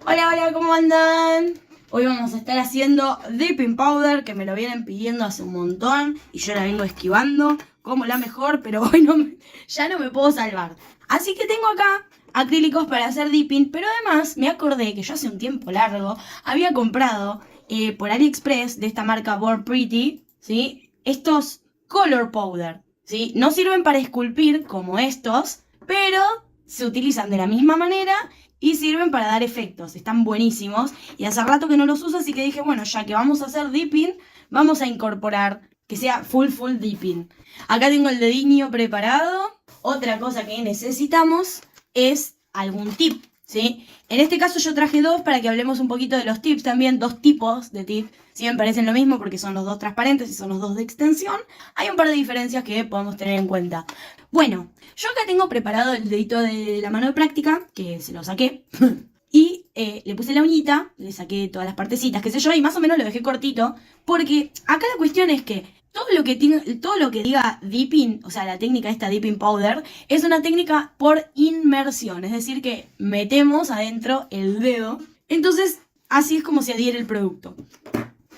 Hola, hola, ¿cómo andan? Hoy vamos a estar haciendo Dipping Powder, que me lo vienen pidiendo hace un montón y yo la vengo esquivando como la mejor, pero hoy ya no me puedo salvar. Así que tengo acá acrílicos para hacer dipping, pero además me acordé que yo hace un tiempo largo había comprado por AliExpress de esta marca Born Pretty, ¿sí? Estos Color Powder, ¿sí? No sirven para esculpir como estos, pero se utilizan de la misma manera y sirven para dar efectos, están buenísimos. Y hace rato que no los uso, así que dije, bueno, ya que vamos a hacer dipping, vamos a incorporar que sea full dipping. Acá tengo el dedinho preparado. Otra cosa que necesitamos es algún tip, ¿sí? En este caso yo traje dos para que hablemos un poquito de los tips también, dos tipos de tips. Si me parecen lo mismo porque son los dos transparentes y son los dos de extensión, hay un par de diferencias que podemos tener en cuenta. Bueno, yo acá tengo preparado el dedito de la mano de práctica, que se lo saqué, y le puse la uñita, le saqué todas las partecitas, qué sé yo, y más o menos lo dejé cortito, porque acá la cuestión es que todo lo que diga dipping, o sea, la técnica esta dipping powder, es una técnica por inmersión, es decir, que metemos adentro el dedo, entonces así es como se adhiere el producto.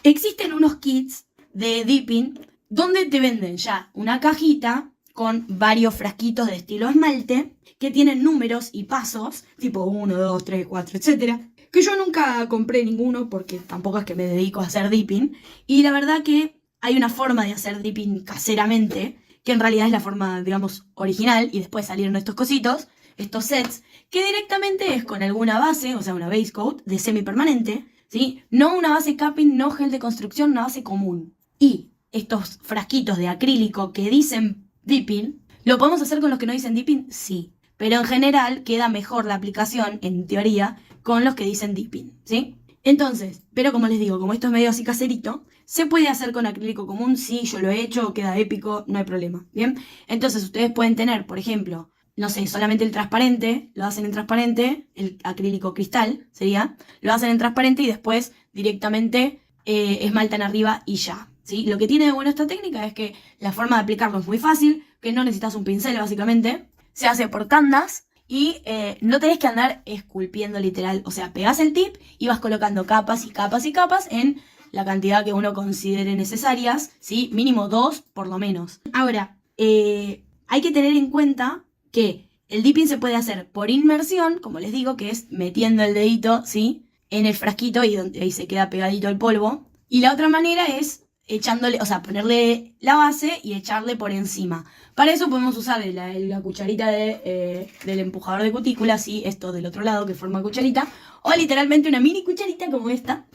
Existen unos kits de dipping donde te venden ya una cajita con varios frasquitos de estilo esmalte que tienen números y pasos, tipo 1, 2, 3, 4, etc. Que yo nunca compré ninguno porque tampoco es que me dedico a hacer dipping. Y la verdad que hay una forma de hacer dipping caseramente, que en realidad es la forma, digamos, original, y después salieron estos cositos, estos sets, que directamente es con alguna base, o sea, una base coat de semipermanente, ¿sí? No una base capping, no gel de construcción, una base común. Y estos frasquitos de acrílico que dicen dipping, ¿lo podemos hacer con los que no dicen dipping? Sí. Pero en general queda mejor la aplicación, en teoría, con los que dicen dipping, ¿sí? Entonces, pero como les digo, como esto es medio así caserito, se puede hacer con acrílico común, sí, yo lo he hecho, queda épico, no hay problema, ¿bien? Entonces ustedes pueden tener, por ejemplo, no sé, solamente el transparente, lo hacen en transparente, el acrílico cristal sería, lo hacen en transparente y después directamente esmaltan arriba y ya, ¿sí? Lo que tiene de bueno esta técnica es que la forma de aplicarlo es muy fácil, que no necesitas un pincel básicamente, se hace por tandas y no tenés que andar esculpiendo literal, o sea, pegás el tip y vas colocando capas y capas y capas en la cantidad que uno considere necesarias, ¿sí? Mínimo 2 por lo menos. Ahora, hay que tener en cuenta que el dipping se puede hacer por inmersión, como les digo, que es metiendo el dedito, ¿sí? En el frasquito y donde ahí se queda pegadito el polvo. Y la otra manera es echándole, o sea, ponerle la base y echarle por encima. Para eso podemos usar la cucharita del empujador de cutícula, ¿sí? Esto del otro lado que forma cucharita, o literalmente una mini cucharita como esta.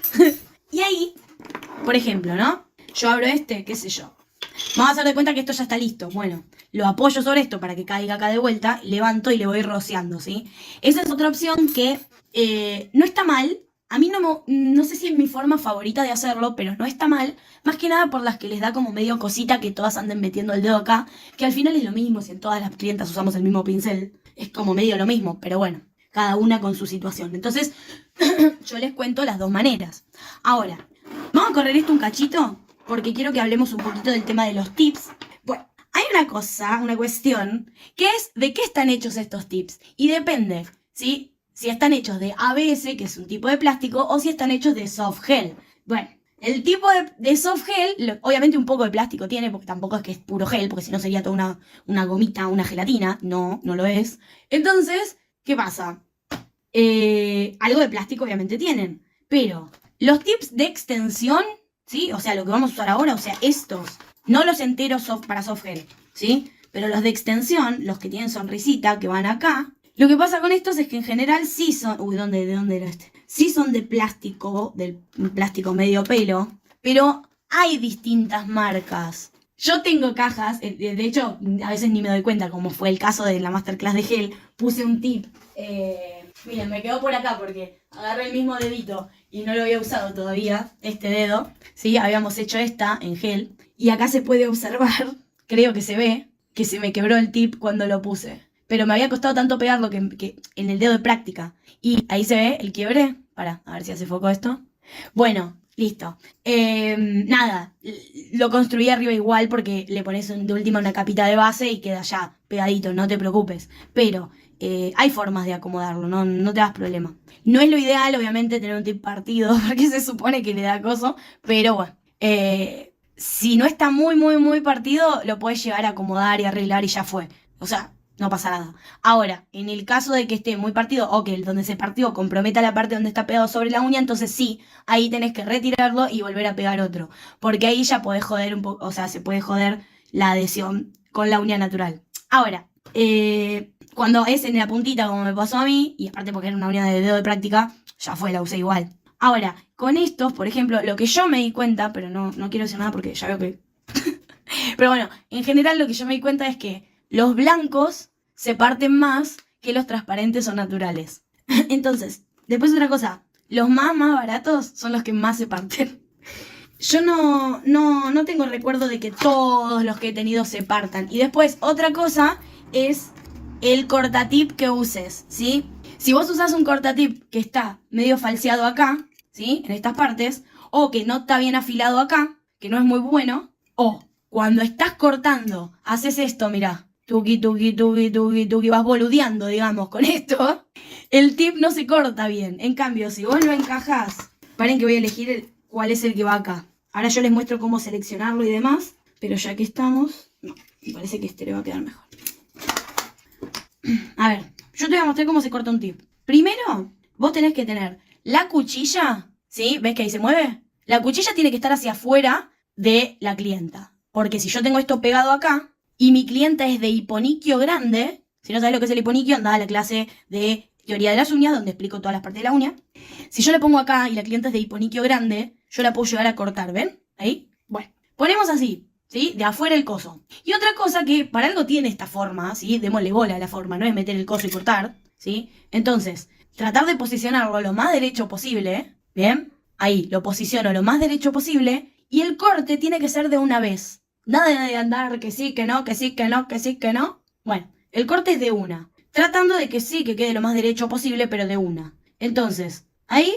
Y ahí, por ejemplo, ¿no? Yo abro este, qué sé yo. Vamos a hacer de cuenta que esto ya está listo. Bueno, lo apoyo sobre esto para que caiga acá de vuelta, levanto y le voy rociando, ¿sí? Esa es otra opción que no está mal. A mí no sé si es mi forma favorita de hacerlo, pero no está mal. Más que nada por las que les da como medio cosita que todas anden metiendo el dedo acá, que al final es lo mismo si en todas las clientas usamos el mismo pincel. Es como medio lo mismo, pero bueno, cada una con su situación. Entonces, yo les cuento las dos maneras. Ahora, vamos a correr esto un cachito porque quiero que hablemos un poquito del tema de los tips. Bueno, hay una cosa, una cuestión, que es de qué están hechos estos tips. Y depende, ¿sí? Si están hechos de ABS, que es un tipo de plástico, o si están hechos de soft gel. Bueno, el tipo de soft gel, obviamente un poco de plástico tiene, porque tampoco es que es puro gel, porque si no sería toda una gomita, una gelatina. No, no lo es. Entonces, ¿qué pasa? Algo de plástico obviamente tienen. Pero los tips de extensión, ¿sí? O sea, lo que vamos a usar ahora, o sea, estos, no los enteros para soft gel, ¿sí? Pero los de extensión, los que tienen sonrisita, que van acá, lo que pasa con estos es que en general sí son... Uy, ¿de dónde era este? Sí son de plástico, del plástico medio pelo, pero hay distintas marcas. Yo tengo cajas, de hecho, a veces ni me doy cuenta, como fue el caso de la masterclass de gel, puse un tip. Miren, me quedó por acá porque agarré el mismo dedito y no lo había usado todavía, este dedo, ¿sí? Habíamos hecho esta en gel y acá se puede observar, creo que se ve, que se me quebró el tip cuando lo puse. Pero me había costado tanto pegarlo que en el dedo de práctica. Y ahí se ve el quiebre. Para, a ver si hace foco esto. Bueno, listo. Nada, lo construí arriba igual porque le pones de última una capita de base y queda ya pegadito, no te preocupes. Pero hay formas de acomodarlo, no te das problema. No es lo ideal, obviamente, tener un tip partido, porque se supone que le da acoso, pero bueno, si no está muy, muy, muy partido, lo puedes llegar a acomodar y arreglar y ya fue. O sea, no pasa nada. Ahora, en el caso de que esté muy partido o que el donde se partió comprometa la parte donde está pegado sobre la uña, entonces sí, ahí tenés que retirarlo y volver a pegar otro. Porque ahí ya podés joder un poco, o sea, se puede joder la adhesión con la uña natural. Ahora, cuando es en la puntita como me pasó a mí, y aparte porque era una uña de dedo de práctica, ya fue, la usé igual. Ahora, con estos, por ejemplo, lo que yo me di cuenta, pero no quiero decir nada porque ya veo que... pero bueno, en general lo que yo me di cuenta es que los blancos se parten más que los transparentes o naturales. Entonces, después otra cosa, los más baratos son los que más se parten. Yo no tengo recuerdo de que todos los que he tenido se partan. Y después, otra cosa es el cortatip que uses, ¿sí? Si vos usás un cortatip que está medio falseado acá, ¿sí? En estas partes, o que no está bien afilado acá, que no es muy bueno, o cuando estás cortando, haces esto, mirá, tuki, tuki, tuki, tuki, tuki, vas boludeando, digamos, con esto, el tip no se corta bien. En cambio, si vos lo encajás, paren que voy a elegir cuál es el que va acá. Ahora yo les muestro cómo seleccionarlo y demás, pero ya que estamos, no, me parece que este le va a quedar mejor. A ver, yo te voy a mostrar cómo se corta un tip. Primero, vos tenés que tener la cuchilla, ¿sí? ¿Ves que ahí se mueve? La cuchilla tiene que estar hacia afuera de la clienta. Porque si yo tengo esto pegado acá y mi clienta es de hiponiquio grande, si no sabes lo que es el hiponiquio, anda a la clase de teoría de las uñas, donde explico todas las partes de la uña. Si yo le pongo acá y la clienta es de hiponiquio grande, yo la puedo llegar a cortar, ¿ven? Ahí. Bueno, ponemos así, ¿sí? De afuera el coso. Y otra cosa que para algo tiene esta forma, ¿sí? Démosle bola a la forma, no es meter el coso y cortar, ¿sí? Entonces, tratar de posicionarlo lo más derecho posible, ¿bien? Ahí, lo posiciono lo más derecho posible y el corte tiene que ser de una vez. Nada de andar que sí, que no, que sí, que no, que sí, que no. Bueno, el corte es de una. Tratando de que sí, que quede lo más derecho posible, pero de una. Entonces, ahí,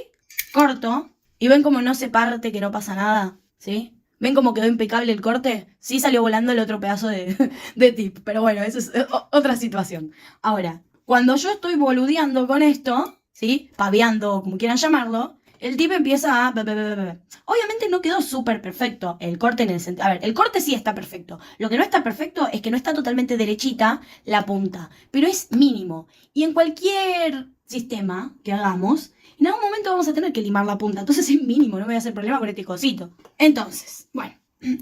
corto. Y ven como no se parte, que no pasa nada, ¿sí? ¿Ven cómo quedó impecable el corte? Sí salió volando el otro pedazo de tip. Pero bueno, eso es otra situación. Ahora, cuando yo estoy boludeando con esto, ¿sí? Paveando, o como quieran llamarlo, el tip empieza a... Obviamente no quedó súper perfecto el corte en el sentido... A ver, el corte sí está perfecto. Lo que no está perfecto es que no está totalmente derechita la punta. Pero es mínimo. Y en cualquier sistema que hagamos, en algún momento vamos a tener que limar la punta. Entonces es mínimo, no me voy a hacer problema con este cosito. Entonces, bueno.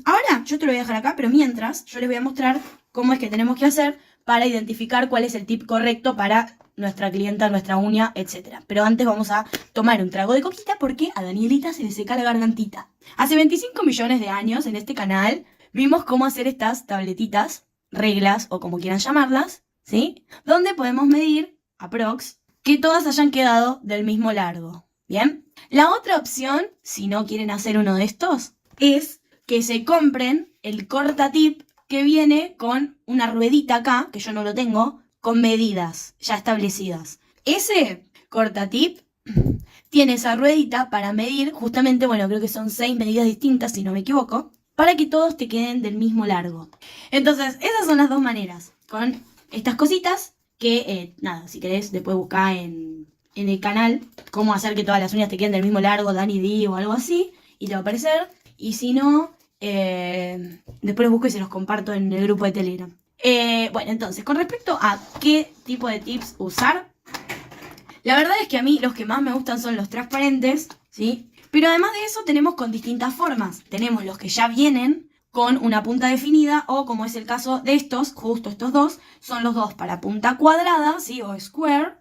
Ahora yo te lo voy a dejar acá, pero mientras yo les voy a mostrar cómo es que tenemos que hacer para identificar cuál es el tip correcto para nuestra clienta, nuestra uña, etc. Pero antes vamos a tomar un trago de coquita porque a Danielita se le seca la gargantita. Hace 25 millones de años en este canal vimos cómo hacer estas tabletitas, reglas o como quieran llamarlas, ¿sí? Donde podemos medir, aprox, que todas hayan quedado del mismo largo. ¿Bien? La otra opción, si no quieren hacer uno de estos, es que se compren el cortatip que viene con una ruedita acá, que yo no lo tengo, con medidas ya establecidas. Ese cortatip tiene esa ruedita para medir, justamente, bueno, creo que son 6 medidas distintas, si no me equivoco, para que todos te queden del mismo largo. Entonces, esas son las dos maneras, con estas cositas que, nada, si querés, después buscá en el canal cómo hacer que todas las uñas te queden del mismo largo, Dani D o algo así, y te va a aparecer. Y si no, después los busco y se los comparto en el grupo de Telegram. Bueno, entonces, con respecto a qué tipo de tips usar, la verdad es que a mí los que más me gustan son los transparentes, ¿sí? Pero además de eso tenemos con distintas formas. Tenemos los que ya vienen con una punta definida o como es el caso de estos, justo estos dos, son los dos para punta cuadrada, ¿sí? O square.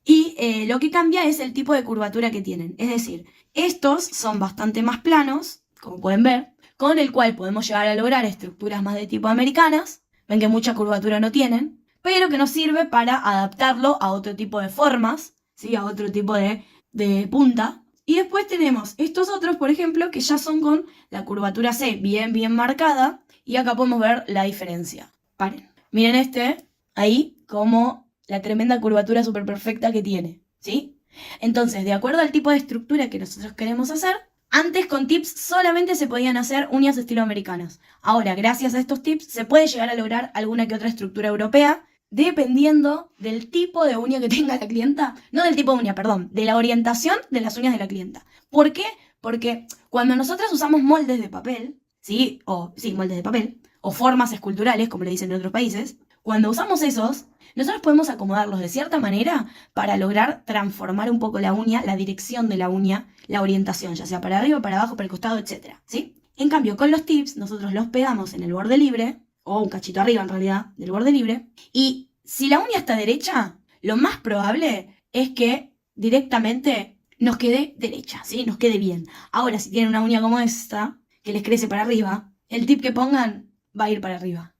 Y lo que cambia es el tipo de curvatura que tienen. Es decir, estos son bastante más planos, como pueden ver, con el cual podemos llegar a lograr estructuras más de tipo americanas. Ven que mucha curvatura no tienen, pero que nos sirve para adaptarlo a otro tipo de formas, ¿sí? A otro tipo de punta. Y después tenemos estos otros, por ejemplo, que ya son con la curvatura C bien marcada. Y acá podemos ver la diferencia. Paren. Miren este, ahí, como la tremenda curvatura súper perfecta que tiene, ¿sí? Entonces, de acuerdo al tipo de estructura que nosotros queremos hacer, antes con tips solamente se podían hacer uñas estilo americanas. Ahora, gracias a estos tips, se puede llegar a lograr alguna que otra estructura europea, dependiendo del tipo de uña que tenga la clienta. No del tipo de uña, perdón, de la orientación de las uñas de la clienta. ¿Por qué? Porque cuando nosotras usamos moldes de papel, ¿sí? Sí, moldes de papel, o formas esculturales, como le dicen en otros países, cuando usamos esos, nosotros podemos acomodarlos de cierta manera para lograr transformar un poco la uña, la dirección de la uña, la orientación, ya sea para arriba, para abajo, para el costado, etc. ¿Sí? En cambio, con los tips, nosotros los pegamos en el borde libre, o un cachito arriba en realidad, del borde libre, y si la uña está derecha, lo más probable es que directamente nos quede derecha, ¿sí? Nos quede bien. Ahora, si tienen una uña como esta, que les crece para arriba, el tip que pongan va a ir para arriba.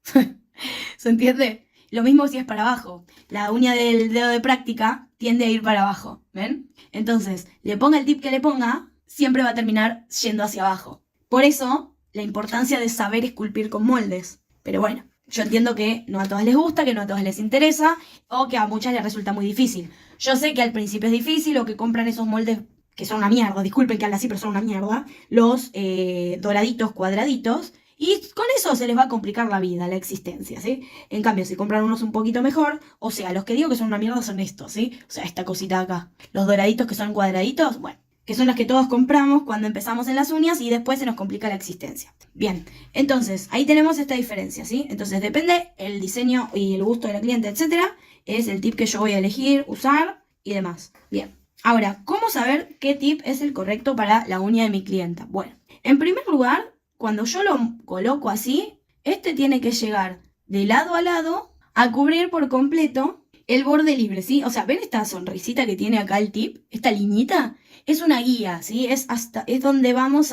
¿Se entiende? Lo mismo si es para abajo. La uña del dedo de práctica tiende a ir para abajo, ¿ven? Entonces, le ponga el tip que le ponga, siempre va a terminar yendo hacia abajo. Por eso, la importancia de saber esculpir con moldes. Pero bueno, yo entiendo que no a todas les gusta, que no a todas les interesa, o que a muchas les resulta muy difícil. Yo sé que al principio es difícil, o que compran esos moldes que son una mierda, disculpen que habla así, pero son una mierda, los doraditos, cuadraditos, y con eso se les va a complicar la vida, la existencia, ¿sí? En cambio, si compran unos un poquito mejor, o sea, los que digo que son una mierda son estos, ¿sí? O sea, esta cosita de acá. Los doraditos que son cuadraditos, bueno, que son los que todos compramos cuando empezamos en las uñas y después se nos complica la existencia. Bien, entonces, ahí tenemos esta diferencia, ¿sí? Entonces, depende el diseño y el gusto de la cliente, etcétera, es el tip que yo voy a elegir, usar y demás. Bien, ahora, ¿cómo saber qué tip es el correcto para la uña de mi clienta? Bueno, en primer lugar, cuando yo lo coloco así, este tiene que llegar de lado a lado a cubrir por completo el borde libre, ¿sí? O sea, ¿ven esta sonrisita que tiene acá el tip? Esta liñita es una guía, ¿sí? Es donde vamos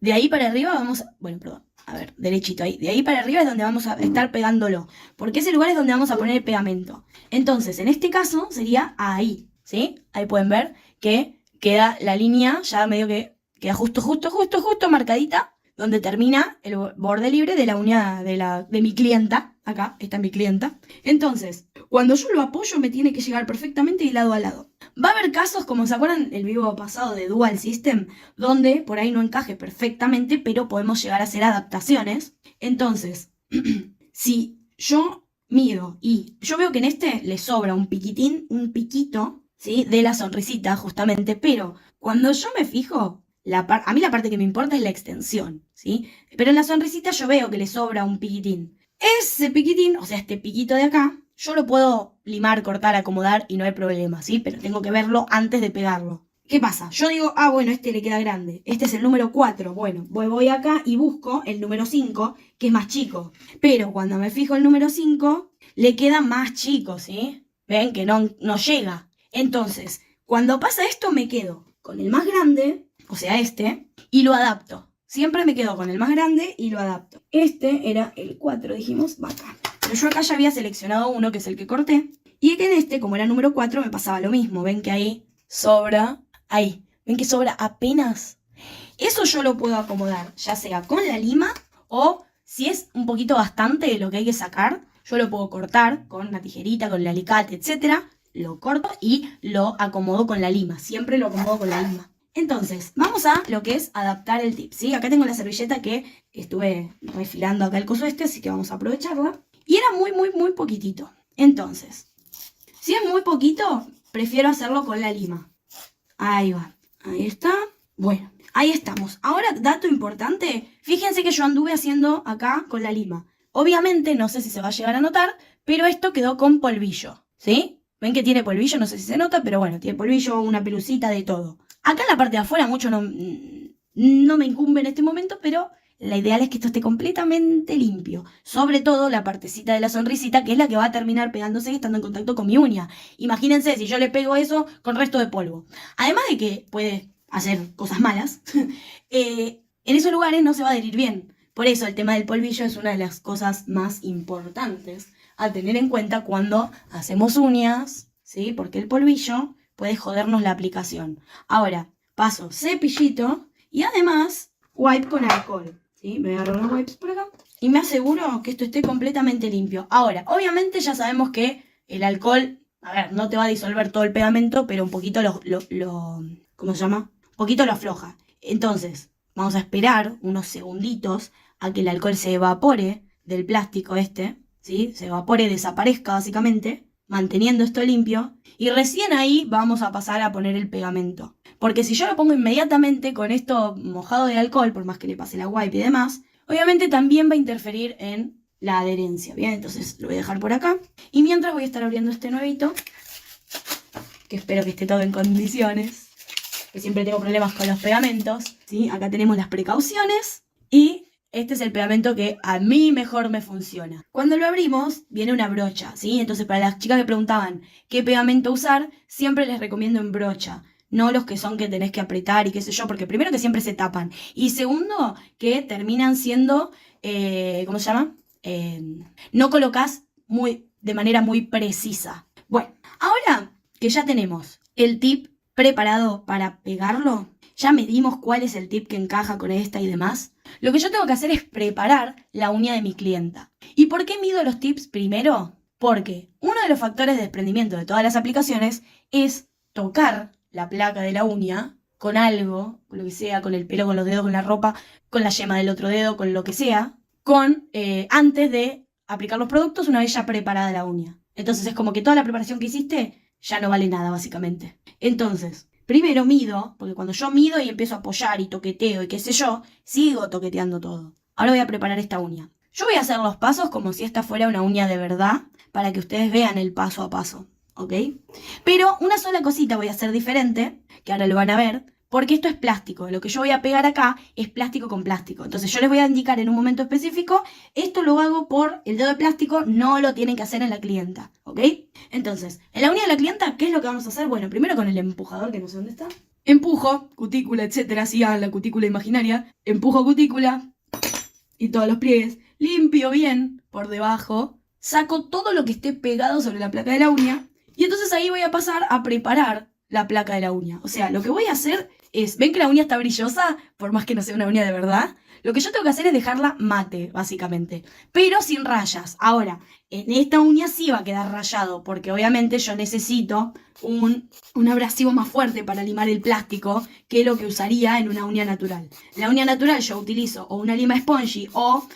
de ahí para arriba vamos bueno, perdón, a ver, derechito ahí. De ahí para arriba es donde vamos a estar pegándolo, porque ese lugar es donde vamos a poner el pegamento. Entonces, en este caso sería ahí, ¿sí? Ahí pueden ver que queda la línea ya medio que queda justo marcadita, donde termina el borde libre de la uña de mi clienta. Acá está mi clienta. Entonces, cuando yo lo apoyo me tiene que llegar perfectamente de lado a lado. Va a haber casos, como se acuerdan el vivo pasado de Dual System, donde por ahí no encaje perfectamente, pero podemos llegar a hacer adaptaciones. Entonces, si yo mido y yo veo que en este le sobra un piquito, ¿sí? De la sonrisita justamente, pero cuando yo me fijo, a mí la parte que me importa es la extensión, ¿sí? Pero en la sonrisita yo veo que le sobra un piquitín. Ese piquitín, o sea, este piquito de acá, yo lo puedo limar, cortar, acomodar y no hay problema, ¿sí? Pero tengo que verlo antes de pegarlo. ¿Qué pasa? Yo digo, bueno, este le queda grande. Este es el número 4. Bueno, voy acá y busco el número 5, que es más chico. Pero cuando me fijo el número 5, le queda más chico, ¿sí? ¿Ven? Que no llega. Entonces, cuando pasa esto, me quedo con el más grande, o sea, este, y lo adapto. Siempre me quedo con el más grande y lo adapto. Este era el 4, dijimos, va acá. Pero yo acá ya había seleccionado uno, que es el que corté. Y que en este, como era número 4, me pasaba lo mismo. Ven que ahí sobra, ven que sobra apenas. Eso yo lo puedo acomodar, ya sea con la lima o si es un poquito bastante lo que hay que sacar, yo lo puedo cortar con una tijerita, con el alicate, etc. Lo corto y lo acomodo con la lima. Siempre lo acomodo con la lima. Entonces, vamos a lo que es adaptar el tip, ¿sí? Acá tengo la servilleta que estuve refilando acá el coso así que vamos a aprovecharla. Y era muy poquitito. Entonces, si es muy poquito, prefiero hacerlo con la lima. Ahí va, ahí está. Bueno, ahí estamos. Ahora, dato importante, fíjense que yo anduve haciendo acá con la lima. Obviamente, no sé si se va a llegar a notar, pero esto quedó con polvillo, ¿sí? ¿Ven que tiene polvillo? No sé si se nota, pero bueno, tiene polvillo, una pelucita, de todo. Acá en la parte de afuera mucho no me incumbe en este momento, pero la ideal es que esto esté completamente limpio. Sobre todo la partecita de la sonrisita, que es la que va a terminar pegándose y estando en contacto con mi uña. Imagínense si yo le pego eso con resto de polvo. Además de que puede hacer cosas malas, en esos lugares no se va a adherir bien. Por eso el tema del polvillo es una de las cosas más importantes a tener en cuenta cuando hacemos uñas, ¿sí? Porque el polvillo puede jodernos la aplicación. Ahora, paso cepillito y además wipe con alcohol, ¿sí? Me agarro los wipes por acá y me aseguro que esto esté completamente limpio. Ahora, obviamente ya sabemos que el alcohol, a ver, no te va a disolver todo el pegamento, pero un poquito ¿cómo se llama? Un poquito lo afloja. Entonces, vamos a esperar unos segunditos a que el alcohol se evapore del plástico este, ¿sí? Se evapore, desaparezca básicamente, manteniendo esto limpio. Y recién ahí vamos a pasar a poner el pegamento. Porque si yo lo pongo inmediatamente con esto mojado de alcohol, por más que le pase la wipe y demás, obviamente también va a interferir en la adherencia. Bien, entonces lo voy a dejar por acá. Y mientras voy a estar abriendo este nuevito, que espero que esté todo en condiciones, que siempre tengo problemas con los pegamentos, ¿sí? Acá tenemos las precauciones y este es el pegamento que a mí mejor me funciona. Cuando lo abrimos, viene una brocha, ¿sí? Entonces, para las chicas que preguntaban qué pegamento usar, siempre les recomiendo en brocha. No los que son que tenés que apretar y qué sé yo, porque primero que siempre se tapan. Y segundo, que terminan siendo, ¿cómo se llama? No colocás de manera muy precisa. Bueno, ahora que ya tenemos el tip preparado para pegarlo, ya medimos cuál es el tip que encaja con esta y demás. Lo que yo tengo que hacer es preparar la uña de mi clienta. ¿Y por qué mido los tips primero? Porque uno de los factores de desprendimiento de todas las aplicaciones es tocar la placa de la uña con algo, con lo que sea, con el pelo, con los dedos, con la ropa, con la yema del otro dedo, con lo que sea, antes de aplicar los productos una vez ya preparada la uña. Entonces es como que toda la preparación que hiciste ya no vale nada básicamente. Entonces, primero mido, porque cuando yo mido y empiezo a apoyar y toqueteo y qué sé yo, sigo toqueteando todo. Ahora voy a preparar esta uña. Yo voy a hacer los pasos como si esta fuera una uña de verdad, para que ustedes vean el paso a paso, ¿ok? Pero una sola cosita voy a hacer diferente, que ahora lo van a ver, porque esto es plástico. Lo que yo voy a pegar acá es plástico con plástico. Entonces yo les voy a indicar en un momento específico, esto lo hago por el dedo de plástico, no lo tienen que hacer en la clienta, ¿ok? Entonces, en la uña de la clienta, ¿qué es lo que vamos a hacer? Bueno, primero con el empujador, que no sé dónde está. Empujo, cutícula, etcétera, así hagan la cutícula imaginaria. Empujo cutícula y todos los pliegues. Limpio bien por debajo. Saco todo lo que esté pegado sobre la placa de la uña. Y entonces ahí voy a pasar a preparar la placa de la uña. O sea, lo que voy a hacer es, ¿ven que la uña está brillosa? Por más que no sea una uña de verdad. Lo que yo tengo que hacer es dejarla mate, básicamente. Pero sin rayas. Ahora, en esta uña sí va a quedar rayado, porque obviamente yo necesito un abrasivo más fuerte para limar el plástico que lo que usaría en una uña natural. En la uña natural yo utilizo o una lima spongy o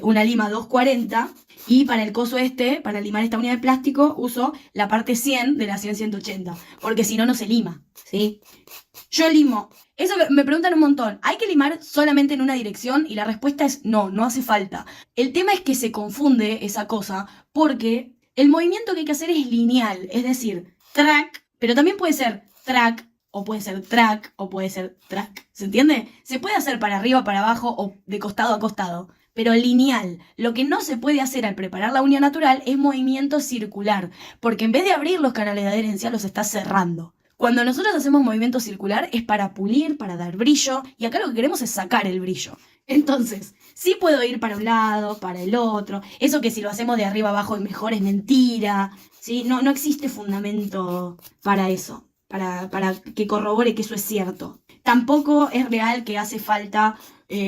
una lima 240. Y para el coso para limar esta uña de plástico, uso la parte 100 de la 100-180. Porque si no, no se lima, ¿sí? Yo limo. Eso me preguntan un montón. ¿Hay que limar solamente en una dirección? Y la respuesta es no, no hace falta. El tema es que se confunde esa cosa porque el movimiento que hay que hacer es lineal. Es decir, track, pero también puede ser track, o puede ser track, o puede ser track. ¿Se entiende? Se puede hacer para arriba, para abajo, o de costado a costado. Pero lineal. Lo que no se puede hacer al preparar la uña natural es movimiento circular. Porque en vez de abrir los canales de adherencia, los estás cerrando. Cuando nosotros hacemos movimiento circular es para pulir, para dar brillo, y acá lo que queremos es sacar el brillo. Entonces, sí puedo ir para un lado, para el otro. Eso que si lo hacemos de arriba abajo es mejor es mentira, ¿sí? No existe fundamento para eso, para que corrobore que eso es cierto. Tampoco es real que hace falta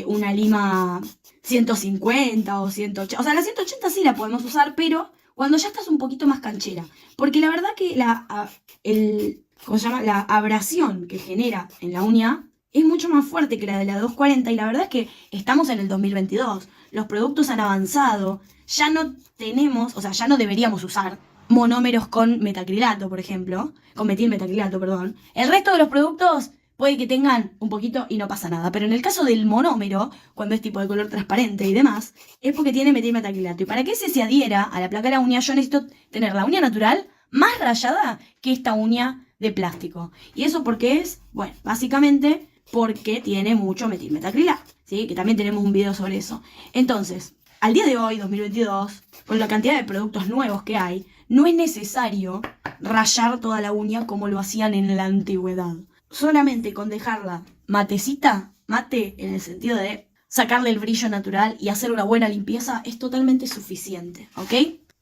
una lima 150 o 180. O sea, la 180 sí la podemos usar, pero cuando ya estás un poquito más canchera. Porque la verdad que ¿cómo se llama? La abrasión que genera en la uña es mucho más fuerte que la de la 240 y la verdad es que estamos en el 2022. Los productos han avanzado, ya no tenemos, o sea, ya no deberíamos usar monómeros con metacrilato, por ejemplo, con metilmetacrilato, perdón. El resto de los productos puede que tengan un poquito y no pasa nada, pero en el caso del monómero, cuando es tipo de color transparente y demás, es porque tiene metilmetacrilato. Y para que ese se adhiera a la placa de la uña, yo necesito tener la uña natural más rayada que esta uña de plástico. ¿Y eso por qué es? Bueno, básicamente porque tiene mucho metilmetacrilato, ¿sí? Que también tenemos un video sobre eso. Entonces, al día de hoy, 2022, con la cantidad de productos nuevos que hay, no es necesario rayar toda la uña como lo hacían en la antigüedad. Solamente con dejarla matecita, mate en el sentido de sacarle el brillo natural y hacer una buena limpieza, es totalmente suficiente, ¿ok?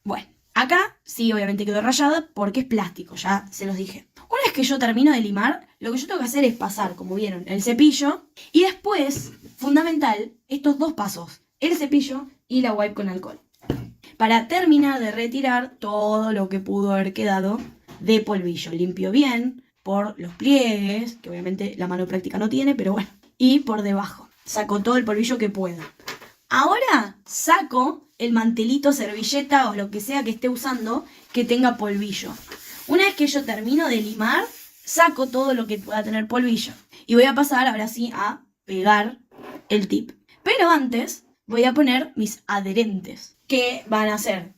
Bueno, acá sí obviamente quedó rayada porque es plástico, ya se los dije. Una vez que yo termino de limar, lo que yo tengo que hacer es pasar, como vieron, el cepillo y después, fundamental, estos dos pasos, el cepillo y la wipe con alcohol. Para terminar de retirar todo lo que pudo haber quedado de polvillo. Limpio bien por los pliegues, que obviamente la mano práctica no tiene, pero bueno, y por debajo. Saco todo el polvillo que pueda. Ahora saco el mantelito, servilleta o lo que sea que esté usando que tenga polvillo. Una vez que yo termino de limar, saco todo lo que pueda tener polvillo. Y voy a pasar ahora sí a pegar el tip. Pero antes voy a poner mis adherentes, que van a ser,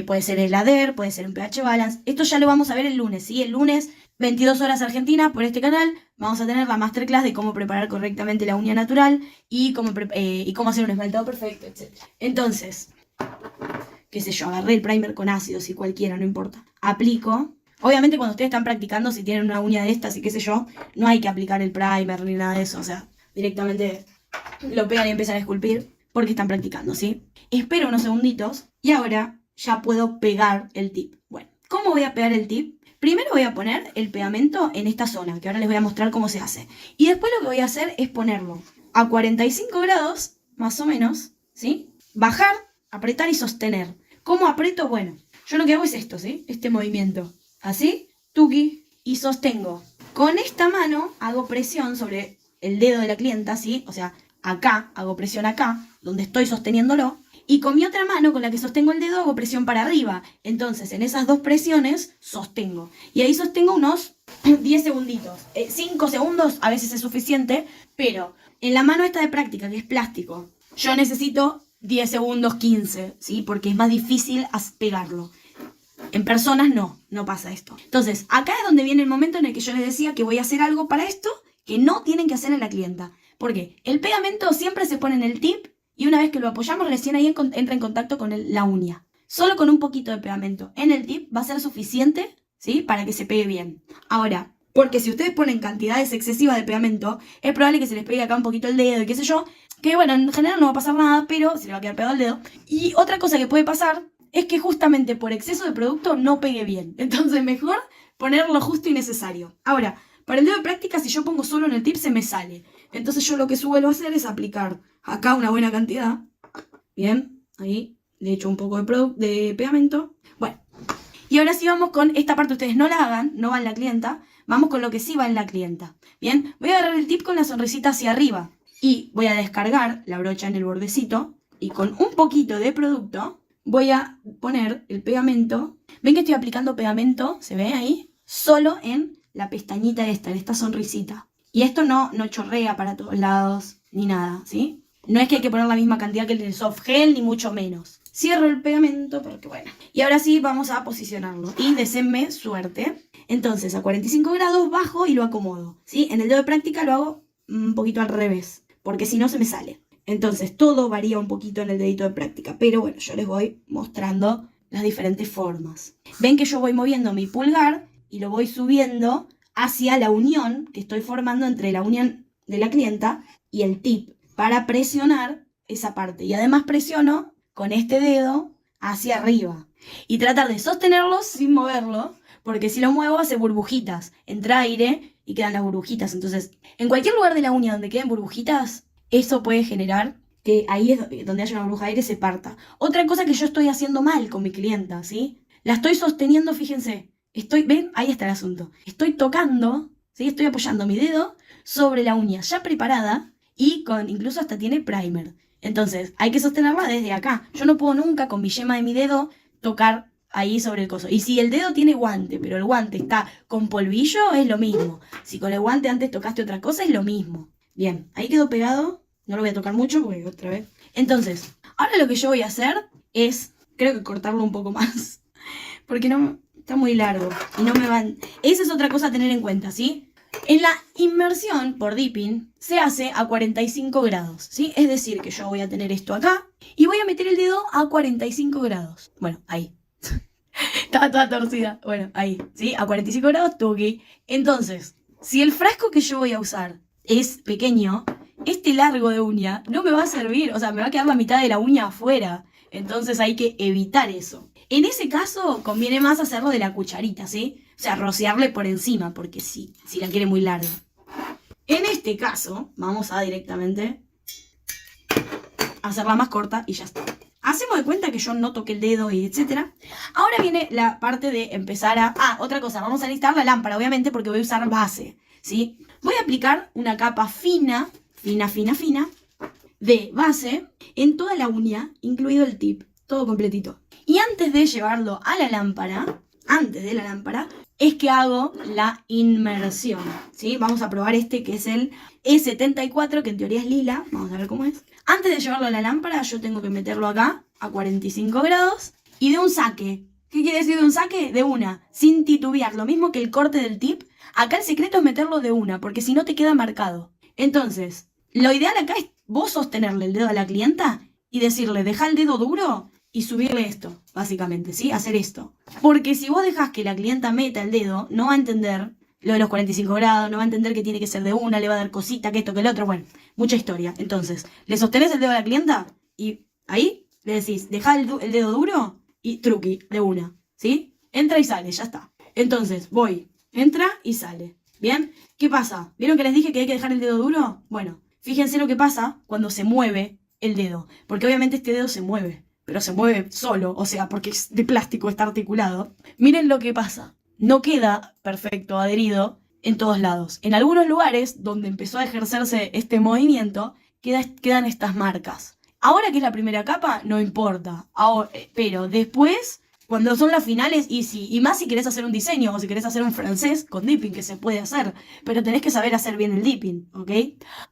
puede ser el adher, puede ser un pH balance. Esto ya lo vamos a ver el lunes, ¿sí? El lunes, 22 horas Argentina, por este canal, vamos a tener la masterclass de cómo preparar correctamente la uña natural y cómo hacer un esmaltado perfecto, etc. Entonces, qué sé yo, agarré el primer con ácido, si cualquiera, no importa. Aplico. Obviamente cuando ustedes están practicando, si tienen una uña de estas y qué sé yo, no hay que aplicar el primer ni nada de eso. O sea, directamente lo pegan y empiezan a esculpir porque están practicando, ¿sí? Espero unos segunditos y ahora ya puedo pegar el tip. Bueno, ¿cómo voy a pegar el tip? Primero voy a poner el pegamento en esta zona, que ahora les voy a mostrar cómo se hace. Y después lo que voy a hacer es ponerlo a 45 grados, más o menos, ¿sí? Bajar, apretar y sostener. ¿Cómo aprieto? Bueno, yo lo que hago es esto, ¿sí? Este movimiento. Así, tuki, y sostengo. Con esta mano hago presión sobre el dedo de la clienta, ¿sí? O sea, acá, hago presión acá, donde estoy sosteniéndolo. Y con mi otra mano, con la que sostengo el dedo, hago presión para arriba. Entonces, en esas dos presiones, sostengo. Y ahí sostengo unos 10 segunditos. 5 segundos a veces es suficiente, pero en la mano esta de práctica, que es plástico, yo necesito 10 segundos, 15, ¿sí? Porque es más difícil pegarlo. En personas no pasa esto. Entonces, acá es donde viene el momento en el que yo les decía que voy a hacer algo para esto que no tienen que hacer en la clienta. Porque el pegamento siempre se pone en el tip y una vez que lo apoyamos, recién ahí entra en contacto con la uña. Solo con un poquito de pegamento en el tip va a ser suficiente, ¿sí? Para que se pegue bien. Ahora, porque si ustedes ponen cantidades excesivas de pegamento, es probable que se les pegue acá un poquito el dedo y qué sé yo. Que bueno, en general no va a pasar nada, pero se le va a quedar pegado el dedo. Y otra cosa que puede pasar es que justamente por exceso de producto no pegue bien. Entonces mejor ponerlo justo y necesario. Ahora, para el dedo de práctica, si yo pongo solo en el tip, se me sale. Entonces yo lo que suelo hacer es aplicar acá una buena cantidad. Bien, ahí le echo un poco de pegamento. Bueno, y ahora sí vamos con esta parte. Ustedes no la hagan, no va en la clienta. Vamos con lo que sí va en la clienta. Bien, voy a agarrar el tip con la sonrisita hacia arriba. Y voy a descargar la brocha en el bordecito. Y con un poquito de producto voy a poner el pegamento. ¿Ven que estoy aplicando pegamento? ¿Se ve ahí? Solo en la pestañita esta, en esta sonrisita. Y esto no chorrea para todos lados, ni nada, ¿sí? No es que hay que poner la misma cantidad que el del soft gel, ni mucho menos. Cierro el pegamento porque bueno. Y ahora sí vamos a posicionarlo. Y deseenme suerte. Entonces a 45 grados bajo y lo acomodo, ¿sí? En el dedo de práctica lo hago un poquito al revés, porque si no se me sale. Entonces todo varía un poquito en el dedito de práctica. Pero bueno, yo les voy mostrando las diferentes formas. Ven que yo voy moviendo mi pulgar y lo voy subiendo hacia la unión que estoy formando entre la uña de la clienta y el tip para presionar esa parte. Y además presiono con este dedo hacia arriba. Y tratar de sostenerlo sin moverlo, porque si lo muevo hace burbujitas. Entra aire y quedan las burbujitas. Entonces, en cualquier lugar de la uña donde queden burbujitas, eso puede generar que ahí es donde haya una burbuja de aire se parta. Otra cosa que yo estoy haciendo mal con mi clienta, ¿sí? La estoy sosteniendo, fíjense. ¿Ven? Ahí está el asunto. Estoy tocando, ¿sí? Estoy apoyando mi dedo sobre la uña ya preparada y incluso hasta tiene primer. Entonces, hay que sostenerla desde acá. Yo no puedo nunca con mi yema de mi dedo tocar ahí sobre el coso. Y si el dedo tiene guante, pero el guante está con polvillo, es lo mismo. Si con el guante antes tocaste otra cosa, es lo mismo. Bien, ahí quedó pegado. No lo voy a tocar mucho porque otra vez. Entonces, ahora lo que yo voy a hacer es, creo que cortarlo un poco más. Porque no... Está muy largo y no me van... Esa es otra cosa a tener en cuenta, ¿sí? En la inmersión por dipping se hace a 45 grados, ¿sí? Es decir, que yo voy a tener esto acá y voy a meter el dedo a 45 grados. Bueno, ahí. Estaba toda torcida. Bueno, ahí, ¿sí? A 45 grados, tuki. Entonces, si el frasco que yo voy a usar es pequeño, este largo de uña no me va a servir. O sea, me va a quedar la mitad de la uña afuera. Entonces hay que evitar eso. En ese caso, conviene más hacerlo de la cucharita, ¿sí? O sea, rociarle por encima, porque si la quiere muy larga. En este caso, vamos a directamente hacerla más corta y ya está. Hacemos de cuenta que yo no toqué el dedo y etcétera. Ahora viene la parte de empezar a... otra cosa, vamos a necesitar la lámpara, obviamente, porque voy a usar base, ¿sí? Voy a aplicar una capa fina, fina, de base en toda la uña, incluido el tip, todo completito. Y antes de llevarlo a la lámpara, es que hago la inmersión, ¿sí? Vamos a probar este que es el E74, que en teoría es lila. Vamos a ver cómo es. Antes de llevarlo a la lámpara, yo tengo que meterlo acá a 45 grados y de un saque. ¿Qué quiere decir de un saque? De una, sin titubear. Lo mismo que el corte del tip. Acá el secreto es meterlo de una, porque si no te queda marcado. Entonces, lo ideal acá es vos sostenerle el dedo a la clienta y decirle, deja el dedo duro y subirle esto, básicamente, ¿sí? Hacer esto. Porque si vos dejás que la clienta meta el dedo, no va a entender lo de los 45 grados, no va a entender que tiene que ser de una, le va a dar cosita, que esto, que el otro, bueno, mucha historia. Entonces, le sostenés el dedo a la clienta y ahí le decís, deja el dedo duro y truqui, de una, ¿sí? Entra y sale, ya está. Entonces, voy, entra y sale. ¿Bien? ¿Qué pasa? ¿Vieron que les dije que hay que dejar el dedo duro? Bueno, fíjense lo que pasa cuando se mueve el dedo. Porque obviamente este dedo se mueve, pero se mueve solo, o sea, porque es de plástico, está articulado. Miren lo que pasa. No queda perfecto, adherido en todos lados. En algunos lugares donde empezó a ejercerse este movimiento, quedan estas marcas. Ahora que es la primera capa, no importa. Ahora, pero después, cuando son las finales, y más si querés hacer un diseño o si querés hacer un francés con dipping, que se puede hacer, pero tenés que saber hacer bien el dipping, ¿ok?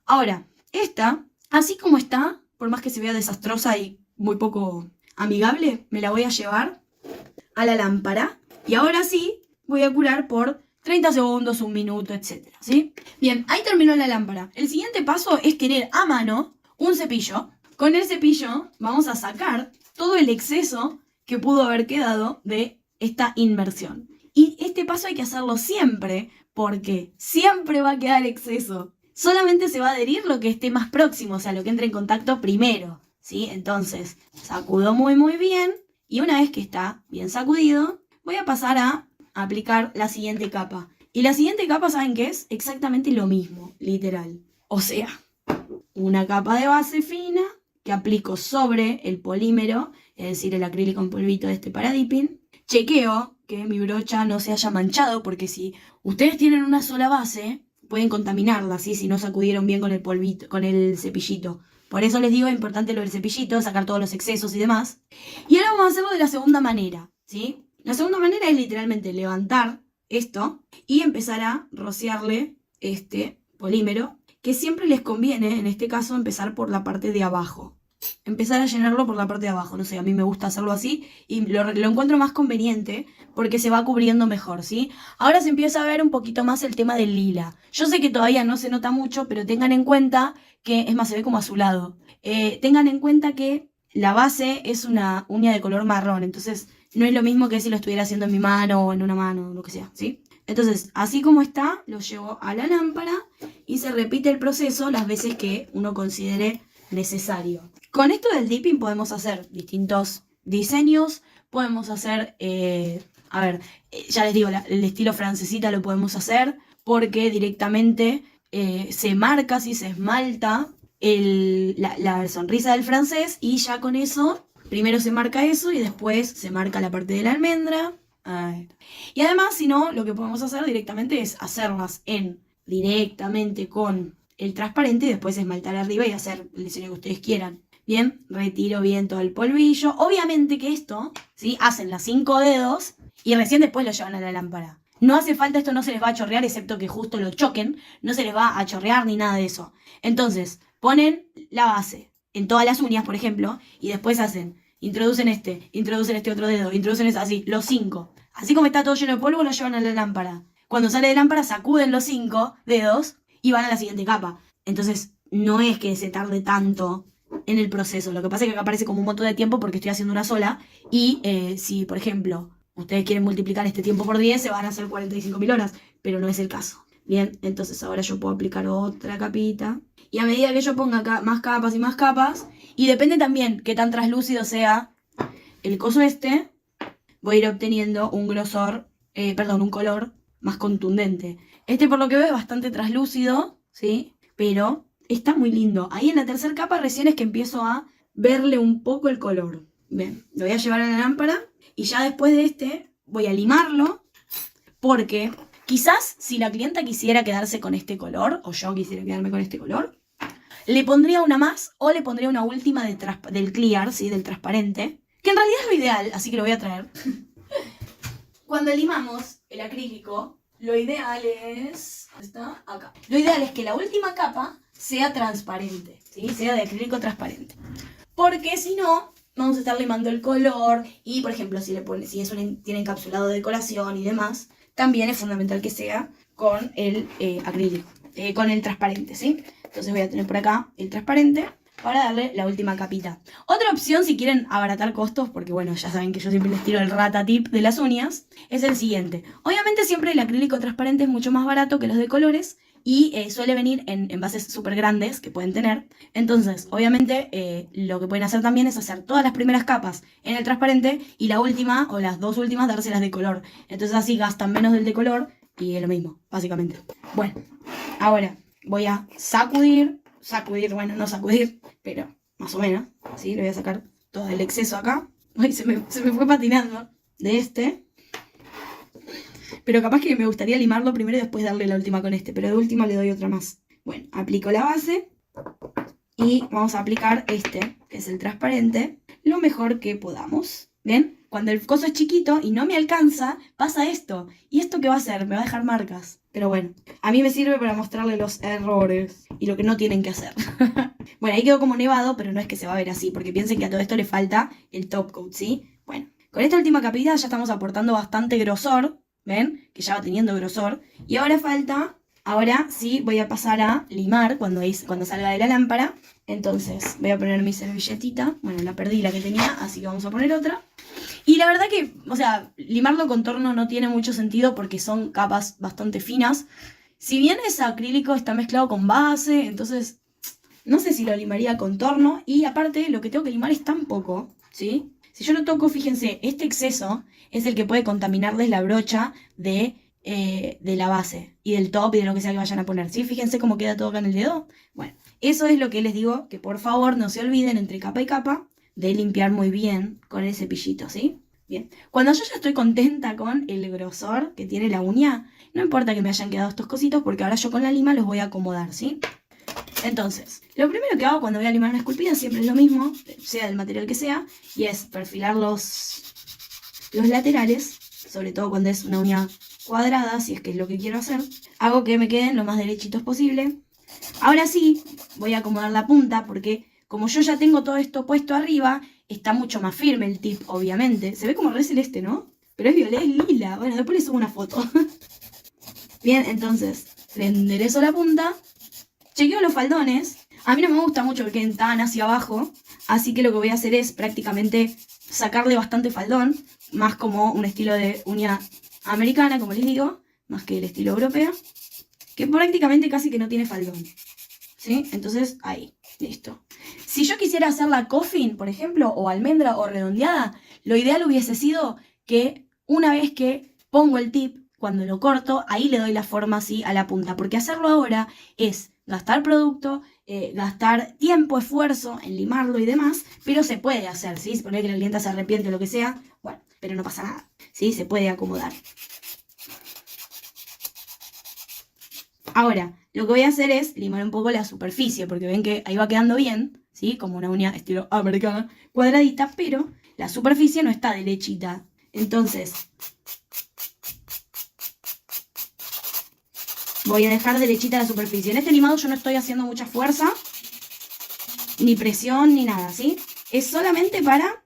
Ahora, esta, así como está, por más que se vea desastrosa y muy poco amigable, me la voy a llevar a la lámpara y ahora sí voy a curar por 30 segundos, un minuto, etc. ¿Sí? Bien, ahí terminó la lámpara. El siguiente paso es tener a mano un cepillo. Con el cepillo vamos a sacar todo el exceso que pudo haber quedado de esta inmersión. Y este paso hay que hacerlo siempre, porque siempre va a quedar exceso. Solamente se va a adherir lo que esté más próximo, o sea, lo que entre en contacto primero, ¿sí? Entonces, sacudo muy muy bien, y una vez que está bien sacudido, voy a pasar a aplicar la siguiente capa. Y la siguiente capa, ¿saben qué es? Exactamente lo mismo, literal. O sea, una capa de base fina que aplico sobre el polímero, es decir, el acrílico en polvito este para dipping. Chequeo que mi brocha no se haya manchado, porque si ustedes tienen una sola base, pueden contaminarla, ¿sí? Si no sacudieron bien con el polvito, con el cepillito. Por eso les digo, es importante lo del cepillito, sacar todos los excesos y demás. Y ahora vamos a hacerlo de la segunda manera, ¿sí? La segunda manera es literalmente levantar esto y empezar a rociarle este polímero, que siempre les conviene, en este caso, empezar por la parte de abajo. Empezar a llenarlo por la parte de abajo, no sé, a mí me gusta hacerlo así y lo encuentro más conveniente porque se va cubriendo mejor, ¿sí? Ahora se empieza a ver un poquito más el tema del lila. Yo sé que todavía no se nota mucho, pero tengan en cuenta que, es más, se ve como azulado. Tengan en cuenta que la base es una uña de color marrón, entonces no es lo mismo que si lo estuviera haciendo en mi mano o en una mano, lo que sea, ¿sí? Entonces, así como está, lo llevo a la lámpara y se repite el proceso las veces que uno considere necesario. Con esto del dipping podemos hacer distintos diseños, podemos hacer, ya les digo, el estilo francesita lo podemos hacer porque directamente se marca, si se esmalta la sonrisa del francés y ya con eso, primero se marca eso y después se marca la parte de la almendra. Y además, si no, lo que podemos hacer directamente es hacerlas directamente con el transparente y después esmaltar arriba y hacer el diseño que ustedes quieran. Bien, retiro bien todo el polvillo. Obviamente que esto, ¿sí? Hacen las 5 dedos y recién después lo llevan a la lámpara. No hace falta, esto no se les va a chorrear, excepto que justo lo choquen. No se les va a chorrear ni nada de eso. Entonces, ponen la base en todas las uñas, por ejemplo, y después introducen este otro dedo, introducen así, los 5. Así como está todo lleno de polvo, lo llevan a la lámpara. Cuando sale de lámpara, sacuden los 5 dedos y van a la siguiente capa. Entonces, no es que se tarde tanto en el proceso. Lo que pasa es que acá aparece como un montón de tiempo porque estoy haciendo una sola. Y si, por ejemplo, ustedes quieren multiplicar este tiempo por 10, se van a hacer 45.000 horas. Pero no es el caso. Bien, entonces ahora yo puedo aplicar otra capita. Y a medida que yo ponga más capas y más capas, y depende también qué tan translúcido sea el coso este, voy a ir obteniendo un color más contundente. Este, por lo que veo, es bastante translúcido, ¿sí? Pero está muy lindo. Ahí en la tercera capa recién es que empiezo a verle un poco el color. Bien, lo voy a llevar a la lámpara y ya después de este voy a limarlo porque quizás si la clienta quisiera quedarse con este color o yo quisiera quedarme con este color, Le pondría una más o le pondría una última del clear, ¿sí? Del transparente. Que en realidad es lo ideal, así que lo voy a traer. Cuando limamos el acrílico, lo ideal es... ¿Está? Acá. Lo ideal es que la última capa sea transparente, ¿sí? Sea de acrílico transparente. Porque si no, vamos a estar limando el color y, por ejemplo, si tiene encapsulado de decoración y demás, también es fundamental que sea con el acrílico, con el transparente, ¿sí? Entonces voy a tener por acá el transparente para darle la última capita. Otra opción, si quieren abaratar costos, porque bueno, ya saben que yo siempre les tiro el ratatip de las uñas, es el siguiente. Obviamente siempre el acrílico transparente es mucho más barato que los de colores y suele venir en envases súper grandes que pueden tener. Entonces, obviamente, lo que pueden hacer también es hacer todas las primeras capas en el transparente y la última o las dos últimas dárselas de color. Entonces así gastan menos del de color y es lo mismo, básicamente. Bueno, ahora voy a sacudir, bueno, no sacudir, pero más o menos, ¿sí? Le voy a sacar todo el exceso acá. Ay, se me fue patinando de este. Pero capaz que me gustaría limarlo primero y después darle la última con este. Pero de última le doy otra más. Bueno, aplico la base. Y vamos a aplicar este, que es el transparente, lo mejor que podamos. ¿Ven? Cuando el coso es chiquito y no me alcanza, pasa esto. ¿Y esto qué va a hacer? Me va a dejar marcas. Pero bueno, a mí me sirve para mostrarle los errores y lo que no tienen que hacer. Bueno, ahí quedó como nevado, pero no es que se va a ver así, porque piensen que a todo esto le falta el top coat, ¿sí? Bueno, con esta última capita ya estamos aportando bastante grosor. ¿Ven? Que ya va teniendo grosor. Y ahora falta, ahora sí voy a pasar a limar cuando salga de la lámpara. Entonces voy a poner mi servilletita. Bueno, la perdí la que tenía, así que vamos a poner otra. Y la verdad que, o sea, limarlo con torno no tiene mucho sentido porque son capas bastante finas. Si bien ese acrílico está mezclado con base, entonces no sé si lo limaría con torno. Y aparte, lo que tengo que limar es tan poco, ¿sí? Si yo lo toco, fíjense, este exceso es el que puede contaminarles la brocha de la base y del top y de lo que sea que vayan a poner, ¿sí? Fíjense cómo queda todo acá en el dedo. Bueno, eso es lo que les digo, que por favor no se olviden entre capa y capa de limpiar muy bien con el cepillito, ¿sí? Bien, cuando yo ya estoy contenta con el grosor que tiene la uña, no importa que me hayan quedado estos cositos porque ahora yo con la lima los voy a acomodar, ¿sí? Entonces, lo primero que hago cuando voy a limar una esculpida siempre es lo mismo, sea del material que sea, y es perfilar los laterales, sobre todo cuando es una uña cuadrada, si es que es lo que quiero hacer. Hago que me queden lo más derechitos posible. Ahora sí, voy a acomodar la punta porque como yo ya tengo todo esto puesto arriba, está mucho más firme el tip, obviamente. Se ve como re celeste, ¿no? Pero es violeta, es lila. Bueno, después les subo una foto. Bien, entonces, le enderezo la punta. Chequeo los faldones. A mí no me gusta mucho que queden tan hacia abajo, así que lo que voy a hacer es prácticamente sacarle bastante faldón, más como un estilo de uña americana, como les digo, más que el estilo europeo, que prácticamente casi que no tiene faldón, ¿sí? Entonces, ahí, listo. Si yo quisiera hacer la coffin, por ejemplo, o almendra o redondeada, lo ideal hubiese sido que una vez que pongo el tip, cuando lo corto, ahí le doy la forma así a la punta, porque hacerlo ahora es gastar producto, gastar tiempo, esfuerzo en limarlo y demás, pero se puede hacer, ¿sí? Poner que la clienta se arrepiente o lo que sea, bueno, pero no pasa nada, ¿sí? Se puede acomodar. Ahora, lo que voy a hacer es limar un poco la superficie, porque ven que ahí va quedando bien, ¿sí? Como una uña estilo americana, cuadradita, pero la superficie no está derechita. Entonces, voy a dejar derechita la superficie. En este limado yo no estoy haciendo mucha fuerza, ni presión, ni nada, ¿sí? Es solamente para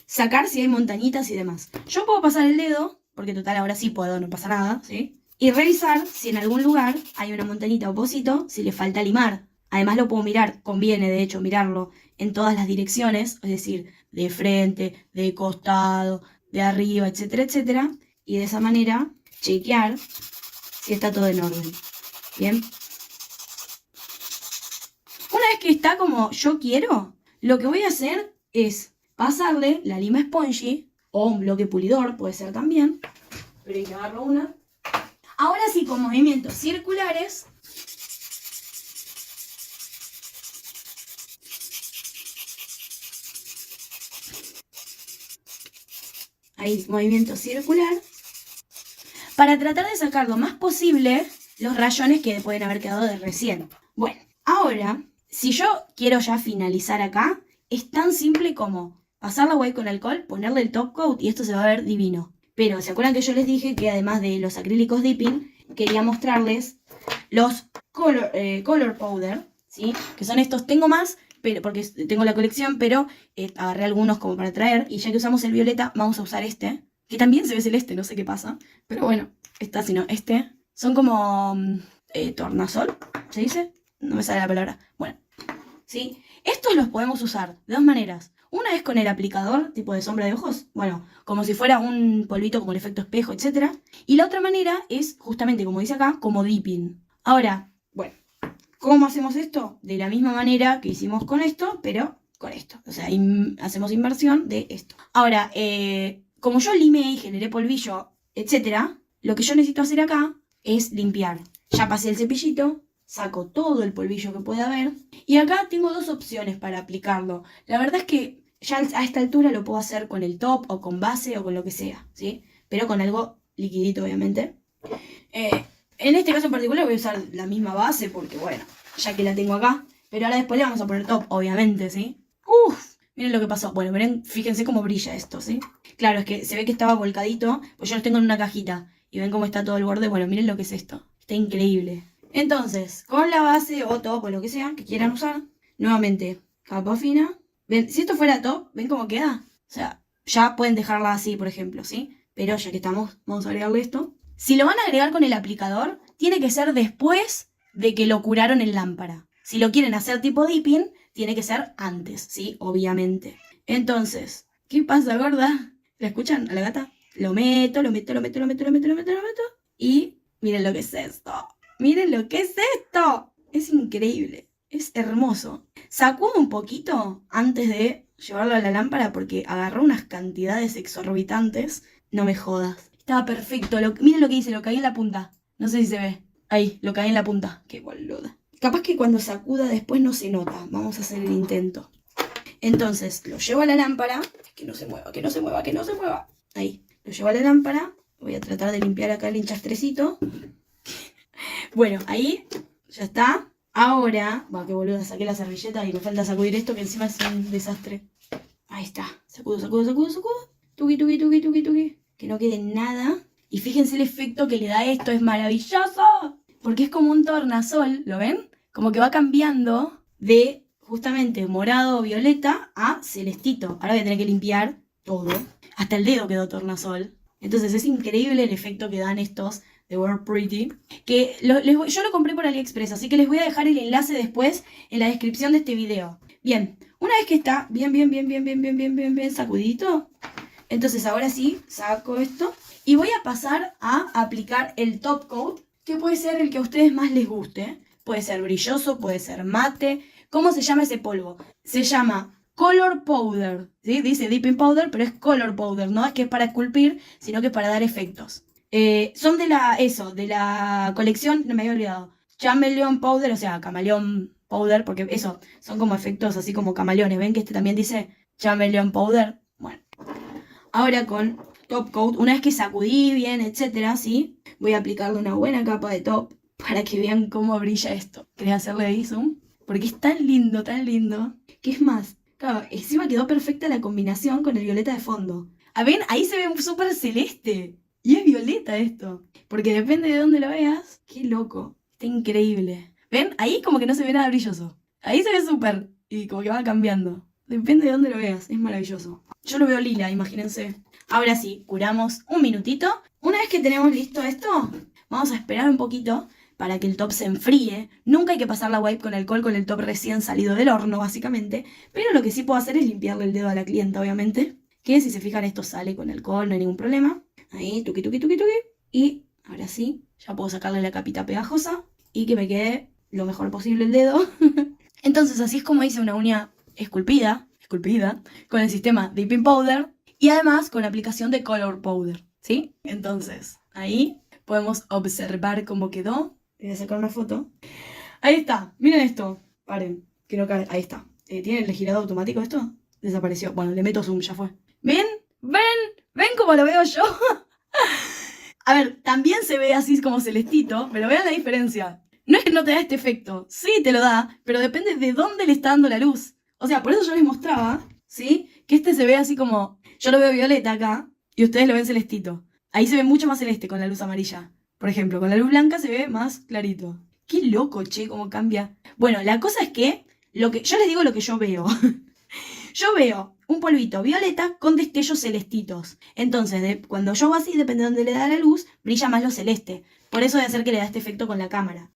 sacar si hay montañitas y demás. Yo puedo pasar el dedo, porque total ahora sí puedo, no pasa nada, ¿sí? Y revisar si en algún lugar hay una montañita o pocito, si le falta limar. Además lo puedo mirar, conviene de hecho mirarlo en todas las direcciones, es decir, de frente, de costado, de arriba, etcétera, etcétera. Y de esa manera chequear si está todo en orden. Bien. Una vez que está como yo quiero, lo que voy a hacer es pasarle la lima spongy o un bloque pulidor, puede ser también. Pero hay que agarro una. Ahora sí, con movimientos circulares, ahí, movimiento circular, para tratar de sacar lo más posible los rayones que pueden haber quedado de recién. Bueno, Ahora, si yo quiero ya finalizar acá, es tan simple como pasar la wipe con alcohol, ponerle el top coat y esto se va a ver divino. Pero, ¿se acuerdan que yo les dije que además de los acrílicos dipping, quería mostrarles los color powder, ¿sí? Que son estos, tengo más, pero porque tengo la colección, pero agarré algunos como para traer. Y ya que usamos el violeta, vamos a usar este, que también se ve celeste, no sé qué pasa. Pero bueno, sino este. Son como tornasol, ¿se dice? No me sale la palabra. Bueno, ¿sí? Estos los podemos usar de dos maneras. Una es con el aplicador, tipo de sombra de ojos, bueno, como si fuera un polvito como el efecto espejo, etc. Y la otra manera es, justamente como dice acá, como dipping. Ahora, bueno, ¿cómo hacemos esto? De la misma manera que hicimos con esto, pero con esto. O sea, hacemos inversión de esto. Ahora, como yo limé y generé polvillo, etc., lo que yo necesito hacer acá es limpiar. Ya pasé el cepillito, saco todo el polvillo que pueda haber. Y acá tengo dos opciones para aplicarlo. La verdad es que ya a esta altura lo puedo hacer con el top o con base o con lo que sea, ¿sí? Pero con algo liquidito, obviamente. En este caso en particular voy a usar la misma base porque, bueno, ya que la tengo acá. Pero ahora después le vamos a poner top, obviamente, ¿sí? Miren lo que pasó. Bueno, miren, fíjense cómo brilla esto, ¿sí? Claro, es que se ve que estaba volcadito, pues yo los tengo en una cajita. Y ven cómo está todo el borde. Bueno, miren lo que es esto. Está increíble. Entonces, con la base o top o lo que sea que quieran usar, nuevamente, capa fina. ¿Ven? Si esto fuera top, ¿ven cómo queda? O sea, ya pueden dejarla así, por ejemplo, ¿sí? Pero ya que estamos, vamos a agregarle esto. Si lo van a agregar con el aplicador, tiene que ser después de que lo curaron en lámpara. Si lo quieren hacer tipo dipping, tiene que ser antes, ¿sí? Obviamente. Entonces, ¿qué pasa, gorda? ¿La escuchan a la gata? Lo meto. Y miren lo que es esto. Miren lo que es esto. Es increíble. Es hermoso. Sacudo un poquito antes de llevarlo a la lámpara porque agarró unas cantidades exorbitantes. No me jodas. Estaba perfecto. Miren lo que hice, lo caí en la punta. No sé si se ve. Ahí, lo caí en la punta. Qué boluda. Capaz que cuando sacuda después no se nota. Vamos a hacer el intento. Entonces, lo llevo a la lámpara. Que no se mueva, que no se mueva, que no se mueva. Ahí. Lo llevo a la lámpara. Voy a tratar de limpiar acá el hinchastrecito. Bueno, ahí ya está. Ahora, va, que boluda, saqué la servilleta y me falta sacudir esto que encima es un desastre. Ahí está. Sacudo. Tuki. Que no quede nada. Y fíjense el efecto que le da esto, es maravilloso. Porque es como un tornasol, ¿lo ven? Como que va cambiando de justamente morado o violeta a celestito. Ahora voy a tener que limpiar todo. Hasta el dedo quedó tornasol. Entonces es increíble el efecto que dan estos de World Pretty. Que yo lo compré por AliExpress, así que les voy a dejar el enlace después en la descripción de este video. Bien, una vez que está bien sacudidito, entonces ahora sí, saco esto. Y voy a pasar a aplicar el top coat, que puede ser el que a ustedes más les guste. Puede ser brilloso, puede ser mate. ¿Cómo se llama ese polvo? Se llama Color Powder, ¿sí? Dice Dipping Powder, pero es Color Powder. No es que es para esculpir, sino que es para dar efectos. Son de la colección, no me había olvidado, Chameleon Powder, o sea, Camaleón Powder, porque eso, son como efectos así como camaleones. ¿Ven que este también dice Chameleon Powder? Bueno, ahora con top coat, una vez que sacudí bien, etcétera, ¿sí? Voy a aplicarle una buena capa de top para que vean cómo brilla esto. ¿Querés hacerle ahí zoom? Porque es tan lindo, que es más, claro, encima quedó perfecta la combinación con el violeta de fondo. ¿Ven? Ahí se ve súper celeste. Y es violeta esto. Porque depende de dónde lo veas. Qué loco. Está increíble. ¿Ven? Ahí como que no se ve nada brilloso. Ahí se ve súper. Y como que va cambiando. Depende de dónde lo veas. Es maravilloso. Yo lo veo lila, imagínense. Ahora sí, curamos un minutito. Una vez que tenemos listo esto, vamos a esperar un poquito para que el top se enfríe. Nunca hay que pasar la wipe con alcohol con el top recién salido del horno, básicamente. Pero lo que sí puedo hacer es limpiarle el dedo a la clienta, obviamente. Que si se fijan, esto sale con alcohol, no hay ningún problema. Ahí, tuki. Y ahora sí, ya puedo sacarle la capita pegajosa y que me quede lo mejor posible el dedo. Entonces así es como hice una uña esculpida, con el sistema Dipping Powder y además con la aplicación de Color Powder, ¿sí? Entonces, ahí podemos observar cómo quedó. Voy a sacar una foto. Ahí está, miren esto. Paren, que no cae. Ahí está. ¿Tiene el girado automático esto? Desapareció. Bueno, le meto zoom, ya fue. ¿Ven cómo lo veo yo? A ver, también se ve así como celestito, pero vean la diferencia. No es que no te da este efecto, sí te lo da, pero depende de dónde le está dando la luz. O sea, por eso yo les mostraba, ¿sí? Que este se ve así como, yo lo veo violeta acá y ustedes lo ven celestito. Ahí se ve mucho más celeste con la luz amarilla. Por ejemplo, con la luz blanca se ve más clarito. Qué loco, che, cómo cambia. Bueno, la cosa es que, yo les digo lo que yo veo. Yo veo un polvito violeta con destellos celestitos. Entonces, cuando yo hago así, depende de dónde le da la luz, brilla más lo celeste. Por eso debe ser que le da este efecto con la cámara.